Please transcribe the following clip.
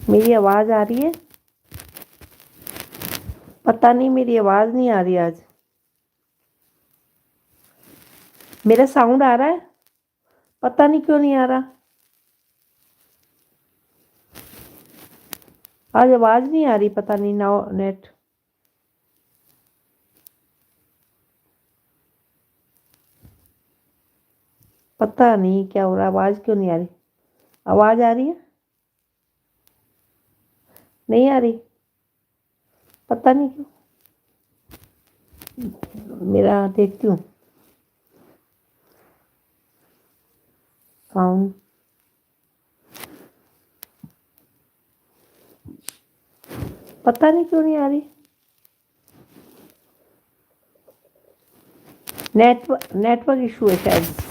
मेरी आवाज़ आ रही है? पता नहीं मेरी आवाज़ नहीं आ रही आज। मेरा साउंड आ रहा है? पता नहीं क्यों नहीं आ रहा। आज आवाज़ नहीं आ रही, पता नहीं ना नेट। पता नहीं क्या हो रहा, आवाज़ क्यों नहीं आ रही। आवाज़ आ रही है? नहीं आ रही, पता नहीं क्यों। मेरा देखती हूँ साउंड। पता नहीं क्यों नहीं आ रही। नेटवर्क इशू है शायद।